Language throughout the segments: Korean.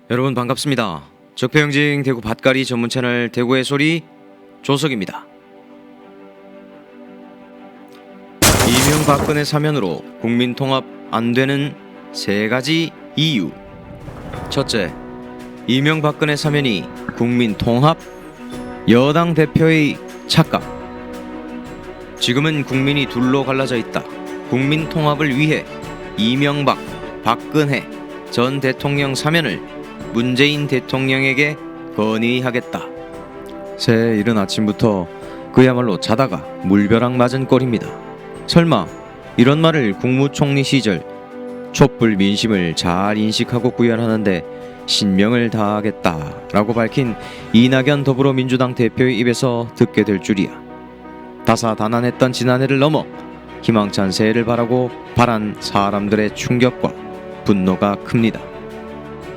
여러분 반갑습니다. 적폐영징 대구 밭갈이 전문 채널 대구의 소리 조석입니다. 이명박근혜 사면으로 국민 통합 안 되는 세 가지 이유. 첫째, 이명박근혜 사면이 국민 통합, 여당 대표의 착각. 지금은 국민이 둘로 갈라져 있다. 국민 통합을 위해 이명박, 박근혜 전 대통령 사면을 문재인 대통령에게 건의하겠다. 새해 이른 아침부터 그야말로 자다가 물벼락 맞은 꼴입니다. 설마 이런 말을 국무총리 시절 촛불 민심을 잘 인식하고 구현하는데 신명을 다하겠다라고 밝힌 이낙연 더불어민주당 대표의 입에서 듣게 될 줄이야. 다사다난했던 지난해를 넘어 희망찬 새해를 바라고 바란 사람들의 충격과 분노가 큽니다.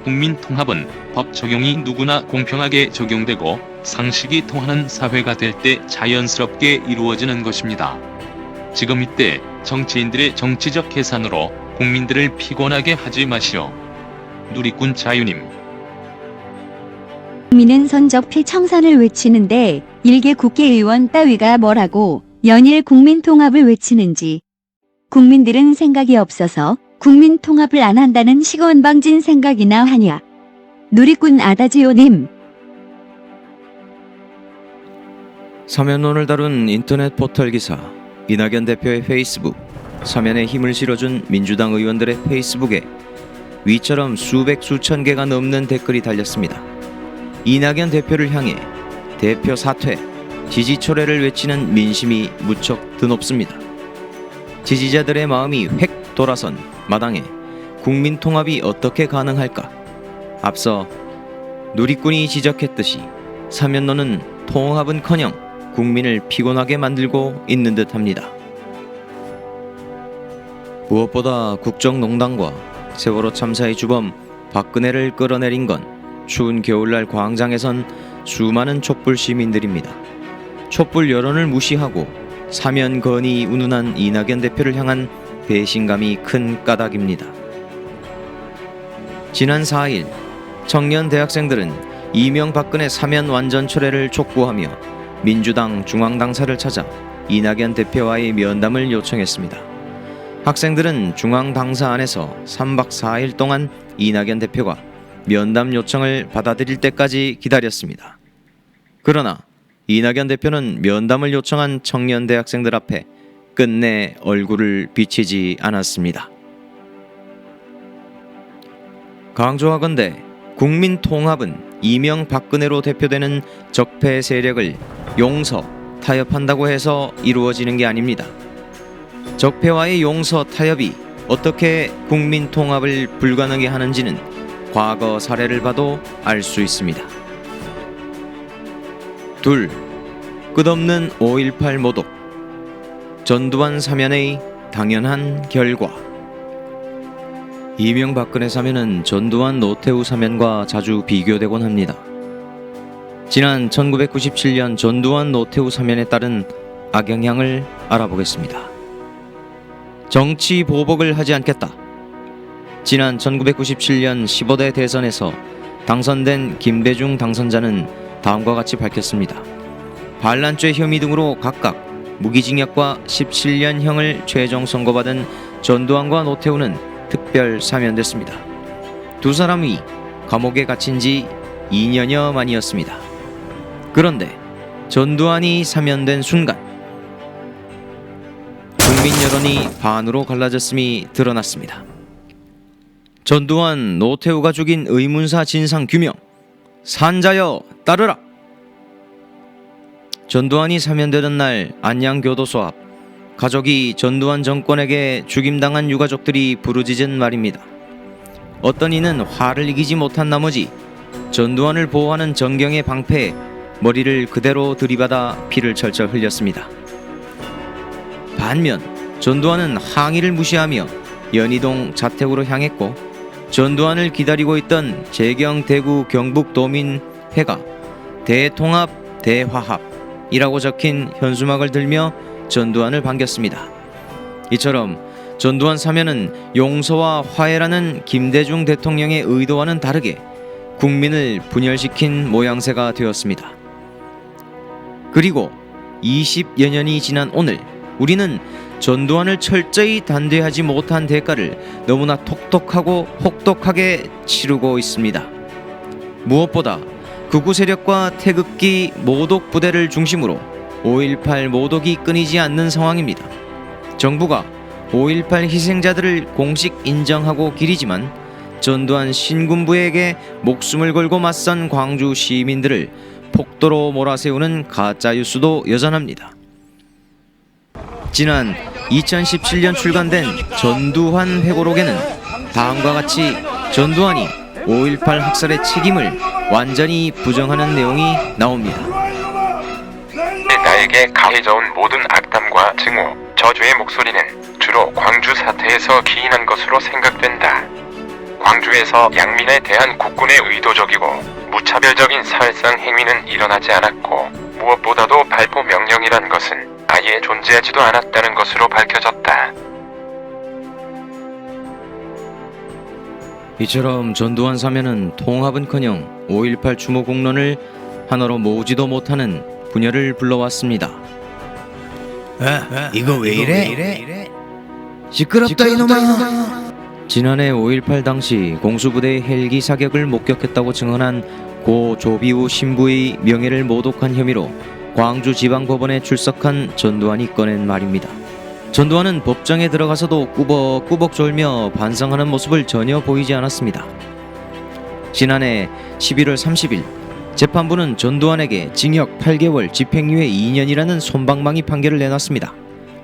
국민 통합은 법 적용이 누구나 공평하게 적용되고 상식이 통하는 사회가 될 때 자연스럽게 이루어지는 것입니다. 지금 이때 정치인들의 정치적 계산으로 국민들을 피곤하게 하지 마시오. 누리꾼 자유님. 국민은 선적필 청산을 외치는데 일개 국회의원 따위가 뭐라고 연일 국민 통합을 외치는지. 국민들은 생각이 없어서 국민 통합을 안 한다는 시건방진 생각이나 하냐. 누리꾼 아다지오님. 사면론을 다룬 인터넷 포털 기사, 이낙연 대표의 페이스북, 사면에 힘을 실어준 민주당 의원들의 페이스북에 위처럼 수백 수천 개가 넘는 댓글이 달렸습니다. 이낙연 대표를 향해 대표 사퇴, 지지 철회를 외치는 민심이 무척 드높습니다. 지지자들의 마음이 획 돌아선 마당에 국민 통합이 어떻게 가능할까? 앞서 누리꾼이 지적했듯이 사면론은 통합은커녕 국민을 피곤하게 만들고 있는 듯합니다. 무엇보다 국정농단과 세월호 참사의 주범 박근혜를 끌어내린 건 추운 겨울날 광장에선 수많은 촛불 시민들입니다. 촛불 여론을 무시하고 사면 건의 운운한 이낙연 대표를 향한 배신감이 큰 까닭입니다. 지난 4일 청년 대학생들은 이명박근혜 사면 완전 철회를 촉구하며 민주당 중앙당사를 찾아 이낙연 대표와의 면담을 요청했습니다. 학생들은 중앙당사 안에서 3박 4일 동안 이낙연 대표가 면담 요청을 받아들일 때까지 기다렸습니다. 그러나 이낙연 대표는 면담을 요청한 청년 대학생들 앞에 끝내 얼굴을 비치지 않았습니다. 강조하건대 국민 통합은 이명박근혜로 대표되는 적폐 세력을 용서, 타협한다고 해서 이루어지는 게 아닙니다. 적폐와의 용서, 타협이 어떻게 국민 통합을 불가능하게 하는지는 과거 사례를 봐도 알 수 있습니다. 둘, 끝없는 5.18 모독. 전두환 사면의 당연한 결과. 이명박근혜 사면은 전두환 노태우 사면과 자주 비교되곤 합니다. 지난 1997년 전두환 노태우 사면에 따른 악영향을 알아보겠습니다. 정치 보복을 하지 않겠다. 지난 1997년 15대 대선에서 당선된 김대중 당선자는 다음과 같이 밝혔습니다. 반란죄 혐의 등으로 각각 무기징역과 17년형을 최종 선고받은 전두환과 노태우는 특별 사면됐습니다. 두 사람이 감옥에 갇힌 지 2년여 만이었습니다. 그런데 전두환이 사면된 순간 국민 여론이 반으로 갈라졌음이 드러났습니다. 전두환, 노태우가 죽인 의문사 진상 규명, 산자여 따르라. 전두환이 사면되던 날 안양교도소 앞, 가족이 전두환 정권에게 죽임당한 유가족들이 부르짖은 말입니다. 어떤 이는 화를 이기지 못한 나머지 전두환을 보호하는 정경의 방패에 머리를 그대로 들이받아 피를 철철 흘렸습니다. 반면 전두환은 항의를 무시하며 연희동 자택으로 향했고, 전두환을 기다리고 있던 재경 대구 경북도민회가 대통합 대화합이라고 적힌 현수막을 들며 전두환을 반겼습니다. 이처럼 전두환 사면은 용서와 화해라는 김대중 대통령의 의도와는 다르게 국민을 분열시킨 모양새가 되었습니다. 그리고 20여 년이 지난 오늘 우리는 전두환을 철저히 단죄하지 못한 대가를 너무나 톡톡하고 혹독하게 치르고 있습니다. 무엇보다 극우 세력과 태극기 모독 부대를 중심으로 5.18 모독이 끊이지 않는 상황입니다. 정부가 5.18 희생자들을 공식 인정하고 기리지만 전두환 신군부에게 목숨을 걸고 맞선 광주 시민들을 폭도로 몰아세우는 가짜뉴스도 여전합니다. 지난 2017년 출간된 전두환 회고록에는 다음과 같이 전두환이 5.18 학살의 책임을 완전히 부정하는 내용이 나옵니다. 나에게 가해져온 모든 악담과 증오, 저주의 목소리는 주로 광주 사태에서 기인한 것으로 생각된다. 광주에서 양민에 대한 국군의 의도적이고 무차별적인 살상 행위는 일어나지 않았고 무엇보다도 발포 명령이란 것은 아예 존재하지도 않았다는 것으로 밝혀졌다. 이처럼 전두환 사면은 통합은커녕 5.18 추모 공론을 하나로 모으지도 못하는 분열을 불러왔습니다. 이거 왜 이래? 시끄럽다 이놈아. 지난해 5.18 당시 공수부대의 헬기 사격을 목격했다고 증언한 고 조비우 신부의 명예를 모독한 혐의로 광주지방법원에 출석한 전두환이 꺼낸 말입니다. 전두환은 법정에 들어가서도 꾸벅꾸벅 졸며 반성하는 모습을 전혀 보이지 않았습니다. 지난해 11월 30일 재판부는 전두환에게 징역 8개월 집행유예 2년이라는 솜방망이 판결을 내놨습니다.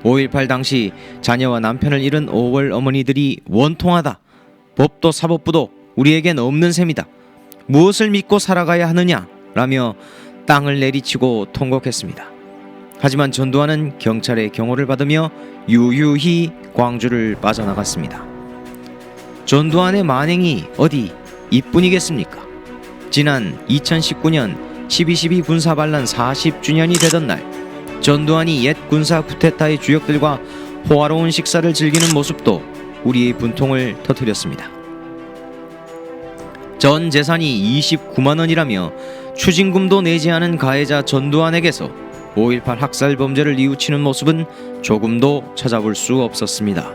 5.18 당시 자녀와 남편을 잃은 5월 어머니들이 원통하다. 법도 사법부도 우리에겐 없는 셈이다. 무엇을 믿고 살아가야 하느냐? 라며 땅을 내리치고 통곡했습니다. 하지만 전두환은 경찰의 경호를 받으며 유유히 광주를 빠져나갔습니다. 전두환의 만행이 어디 이뿐이겠습니까? 지난 2019년 12.12 군사반란 40주년이 되던 날 전두환이 옛 군사 쿠데타의 주역들과 호화로운 식사를 즐기는 모습도 우리의 분통을 터뜨렸습니다. 전 재산이 29만 원이라며 추징금도 내지 않은 가해자 전두환에게서 5.18 학살 범죄를 뉘우치는 모습은 조금도 찾아볼 수 없었습니다.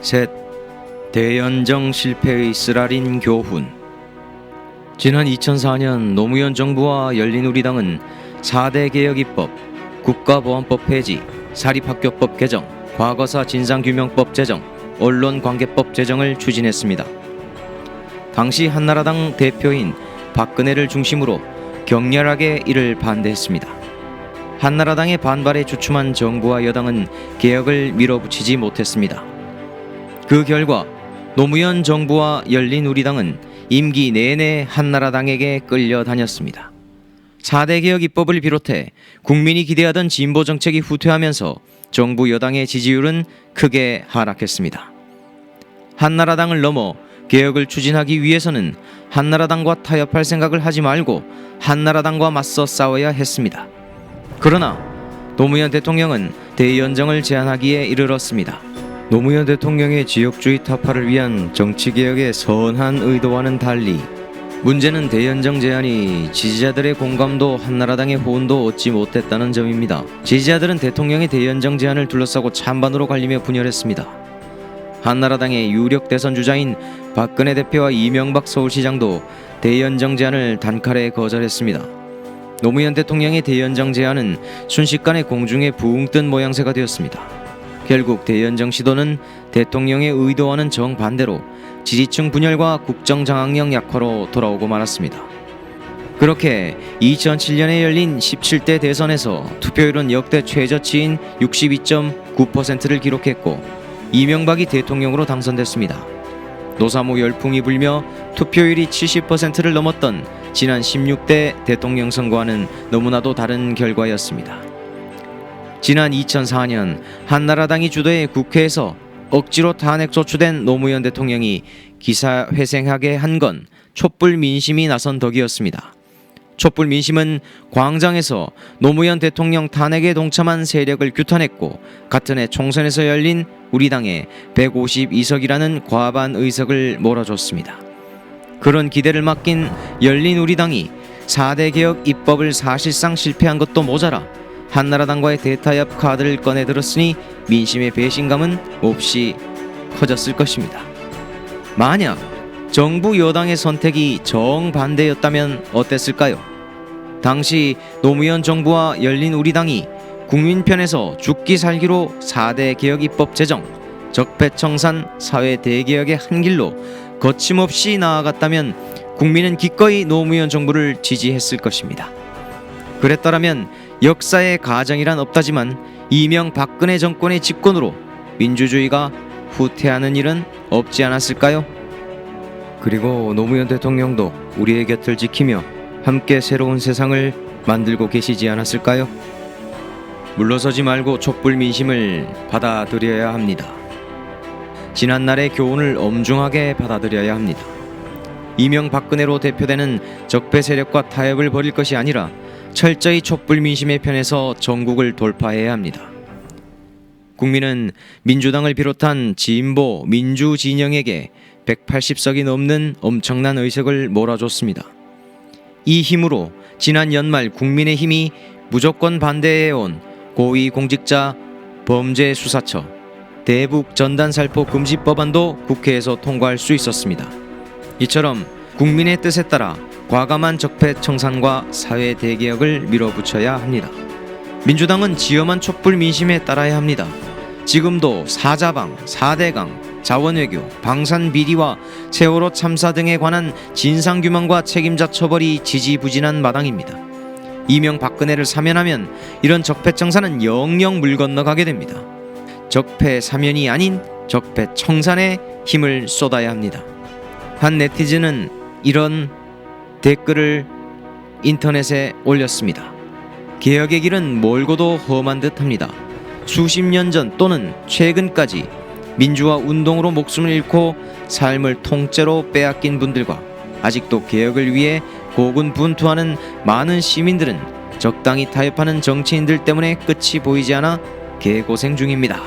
셋, 대연정 실패의 쓰라린 교훈. 지난 2004년 노무현 정부와 열린우리당은 4대 개혁 입법, 국가보안법 폐지, 사립학교법 개정, 과거사 진상규명법 제정, 언론관계법 제정을 추진했습니다. 당시 한나라당 대표인 박근혜를 중심으로 격렬하게 이를 반대했습니다. 한나라당의 반발에 주춤한 정부와 여당은 개혁을 밀어붙이지 못했습니다. 그 결과 노무현 정부와 열린우리당은 임기 내내 한나라당에게 끌려다녔습니다. 4대 개혁 입법을 비롯해 국민이 기대하던 진보 정책이 후퇴하면서 정부 여당의 지지율은 크게 하락했습니다. 한나라당을 넘어 개혁을 추진하기 위해서는 한나라당과 타협할 생각을 하지 말고 한나라당과 맞서 싸워야 했습니다. 그러나 노무현 대통령은 대연정을 제안하기에 이르렀습니다. 노무현 대통령의 지역주의 타파를 위한 정치개혁의 선한 의도와는 달리 문제는 대연정 제안이 지지자들의 공감도 한나라당의 호응도 얻지 못했다는 점입니다. 지지자들은 대통령의 대연정 제안을 둘러싸고 찬반으로 갈리며 분열했습니다. 한나라당의 유력 대선 주자인 박근혜 대표와 이명박 서울시장도 대연정 제안을 단칼에 거절했습니다. 노무현 대통령의 대연정 제안은 순식간에 공중에 붕 뜬 모양새가 되었습니다. 결국 대연정 시도는 대통령의 의도와는 정반대로 지지층 분열과 국정장악력 약화로 돌아오고 말았습니다. 그렇게 2007년에 열린 17대 대선에서 투표율은 역대 최저치인 62.9%를 기록했고 이명박이 대통령으로 당선됐습니다. 노사모 열풍이 불며 투표율이 70%를 넘었던 지난 16대 대통령 선거와는 너무나도 다른 결과였습니다. 지난 2004년 한나라당이 주도해 국회에서 억지로 탄핵 소추된 노무현 대통령이 기사회생하게 한 건 촛불 민심이 나선 덕이었습니다. 촛불 민심은 광장에서 노무현 대통령 탄핵에 동참한 세력을 규탄했고 같은 해 총선에서 열린 우리 당의 152석이라는 과반 의석을 몰아줬습니다. 그런 기대를 맡긴 열린우리당이 4대 개혁 입법을 사실상 실패한 것도 모자라 한나라당과의 대타협 카드를 꺼내 들었으니 민심의 배신감은 몹시 커졌을 것입니다. 만약 정부 여당의 선택이 정반대였다면 어땠을까요? 당시 노무현 정부와 열린우리당이 국민 편에서 죽기 살기로 4대 개혁 입법 제정, 적폐청산, 사회 대개혁의 한 길로 거침없이 나아갔다면 국민은 기꺼이 노무현 정부를 지지했을 것입니다. 그랬더라면 역사의 가정이란 없다지만 이명박근혜 정권의 집권으로 민주주의가 후퇴하는 일은 없지 않았을까요? 그리고 노무현 대통령도 우리의 곁을 지키며 함께 새로운 세상을 만들고 계시지 않았을까요? 물러서지 말고 촛불 민심을 받아들여야 합니다. 지난날의 교훈을 엄중하게 받아들여야 합니다. 이명박근혜로 대표되는 적폐 세력과 타협을 벌일 것이 아니라 철저히 촛불 민심의 편에서 전국을 돌파해야 합니다. 국민은 민주당을 비롯한 진보 민주 진영에게 180석이 넘는 엄청난 의석을 몰아줬습니다. 이 힘으로 지난 연말 국민의힘이 무조건 반대해온 고위공직자 범죄수사처, 대북 전단살포 금지 법안도 국회에서 통과할 수 있었습니다. 이처럼 국민의 뜻에 따라 과감한 적폐 청산과 사회 대개혁을 밀어붙여야 합니다. 민주당은 지엄한 촛불 민심에 따라야 합니다. 지금도 사자방, 4대강, 자원외교, 방산비리와 세월호 참사 등에 관한 진상규명과 책임자 처벌이 지지부진한 마당입니다. 이명박근혜를 사면하면 이런 적폐청산은 영영 물 건너가게 됩니다. 적폐 사면이 아닌 적폐 청산에 힘을 쏟아야 합니다. 한 네티즌은 이런 댓글을 인터넷에 올렸습니다. 개혁의 길은 멀고도 험한 듯합니다. 수십 년 전 또는 최근까지 민주화 운동으로 목숨을 잃고 삶을 통째로 빼앗긴 분들과 아직도 개혁을 위해 고군분투하는 많은 시민들은 적당히 타협하는 정치인들 때문에 끝이 보이지 않아 개고생 중입니다.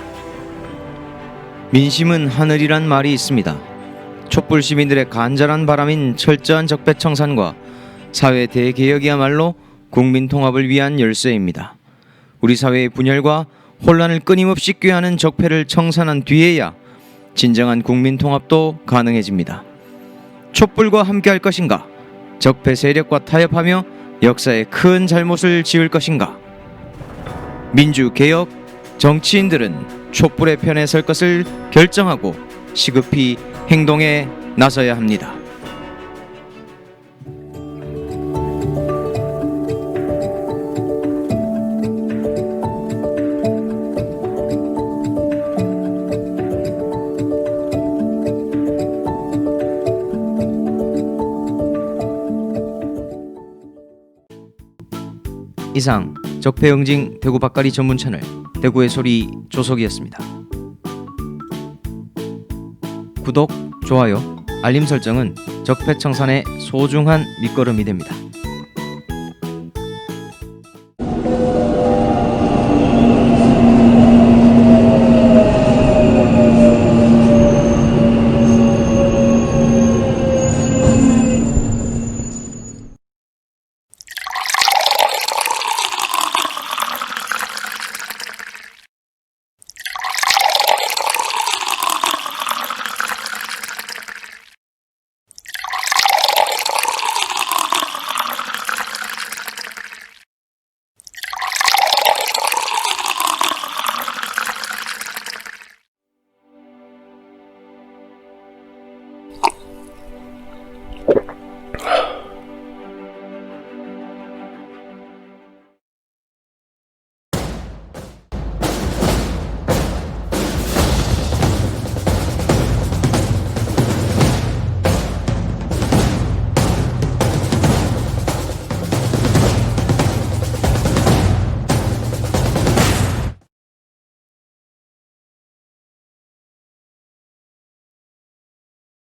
민심은 하늘이란 말이 있습니다. 촛불 시민들의 간절한 바람인 철저한 적폐청산과 사회 대개혁이야말로 국민 통합을 위한 열쇠입니다. 우리 사회의 분열과 혼란을 끊임없이 꾀하는 적폐를 청산한 뒤에야 진정한 국민 통합도 가능해집니다. 촛불과 함께할 것인가? 적폐 세력과 타협하며 역사에 큰 잘못을 지을 것인가? 민주개혁 정치인들은 촛불의 편에 설 것을 결정하고 시급히 행동에 나서야 합니다. 이상 적폐응징 대구 박가리 전문 채널 대구의 소리 조석이었습니다. 구독, 좋아요, 알림 설정은 적폐청산의 소중한 밑거름이 됩니다.